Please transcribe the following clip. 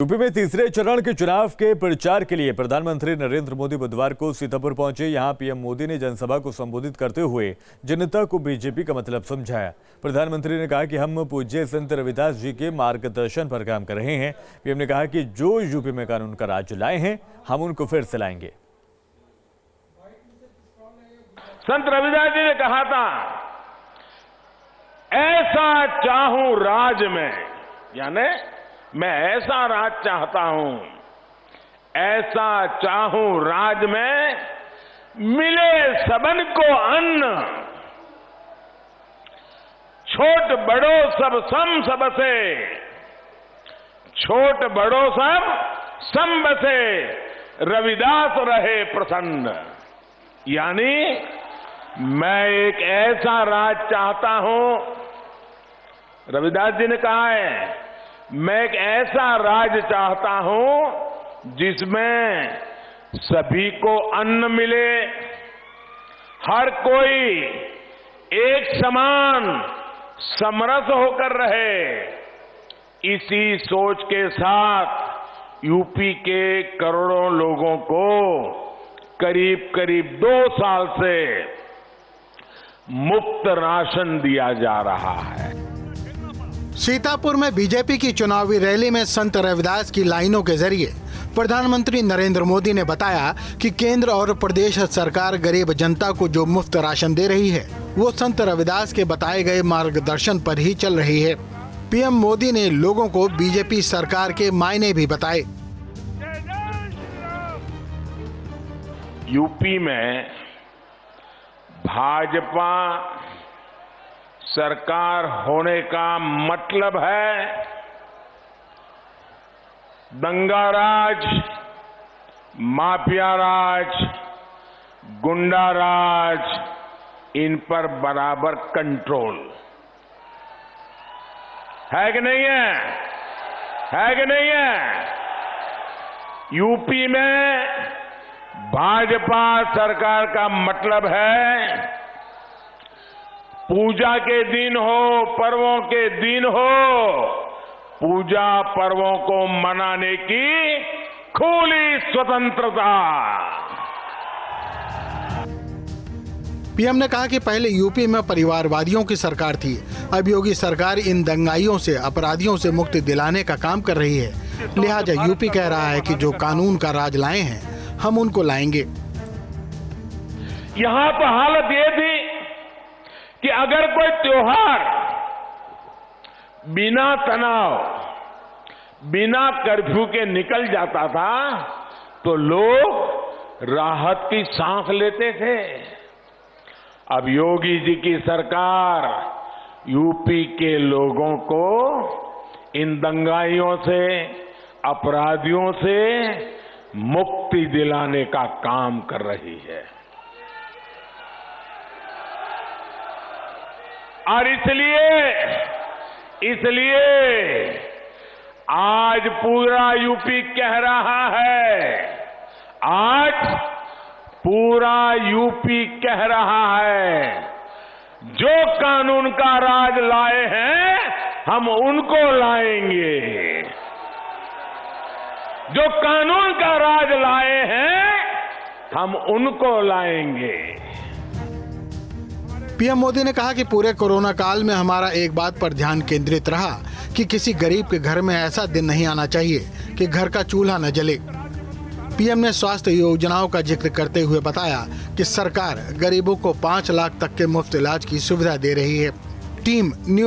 UP में तीसरे चरण के चुनाव के प्रचार के लिए प्रधानमंत्री नरेंद्र मोदी बुधवार को सीतापुर पहुंचे। यहां पीएम मोदी ने जनसभा को संबोधित करते हुए जनता को बीजेपी का मतलब समझाया। प्रधानमंत्री ने कहा कि हम पूज्य संत रविदास जी के मार्गदर्शन पर काम कर रहे हैं। पीएम ने कहा कि जो यूपी में कानून का राज लाए हैं, हम उनको फिर से लाएंगे। संत रविदास जी ने कहा था, ऐसा चाहूं राज में, यानी मैं ऐसा राज चाहता हूं, ऐसा चाहूं राज में मिले सबन को अन्न, छोट बड़ो सब सम सबसे, छोट बड़ो सब सम बसे, रविदास रहे प्रसन्न। यानी मैं एक ऐसा राज चाहता हूं, रविदास जी ने कहा है, मैं एक ऐसा राज चाहता हूं जिसमें सभी को अन्न मिले, हर कोई एक समान समरस होकर रहे। इसी सोच के साथ यूपी के करोड़ों लोगों को करीब करीब 2 साल से मुफ्त राशन दिया जा रहा है। सीतापुर में बीजेपी की चुनावी रैली में संत रविदास की लाइनों के जरिए प्रधानमंत्री नरेंद्र मोदी ने बताया कि केंद्र और प्रदेश सरकार गरीब जनता को जो मुफ्त राशन दे रही है, वो संत रविदास के बताए गए मार्गदर्शन पर ही चल रही है। पीएम मोदी ने लोगों को बीजेपी सरकार के मायने भी बताए। यूपी में भाजपा सरकार होने का मतलब है दंगा राज, माफिया राज, गुंडा राज, इन पर बराबर कंट्रोल है कि नहीं है? है कि नहीं है? यूपी में भाजपा सरकार का मतलब है पूजा के दिन हो, पर्वों के दिन हो, पूजा पर्वों को मनाने की खुली स्वतंत्रता। पीएम ने कहा कि पहले यूपी में परिवारवादियों की सरकार थी, अब योगी सरकार इन दंगाइयों से, अपराधियों से मुक्ति दिलाने का काम कर रही है। लिहाजा यूपी कह रहा है कि जो कानून का राज लाए हैं, हम उनको लाएंगे। यहां पर हालत ये थी कि अगर कोई त्योहार बिना तनाव, बिना कर्फ्यू के निकल जाता था तो लोग राहत की सांस लेते थे। अब योगी जी की सरकार यूपी के लोगों को इन दंगाइयों से, अपराधियों से मुक्ति दिलाने का काम कर रही है। और इसलिए आज पूरा यूपी कह रहा है, आज पूरा यूपी कह रहा है, जो कानून का राज लाए हैं, हम उनको लाएंगे। जो कानून का राज लाए हैं, हम उनको लाएंगे। पीएम मोदी ने कहा कि पूरे कोरोना काल में हमारा एक बात पर ध्यान केंद्रित रहा कि किसी गरीब के घर में ऐसा दिन नहीं आना चाहिए कि घर का चूल्हा न जले। पीएम ने स्वास्थ्य योजनाओं का जिक्र करते हुए बताया कि सरकार गरीबों को 5 लाख तक के मुफ्त इलाज की सुविधा दे रही है। Team news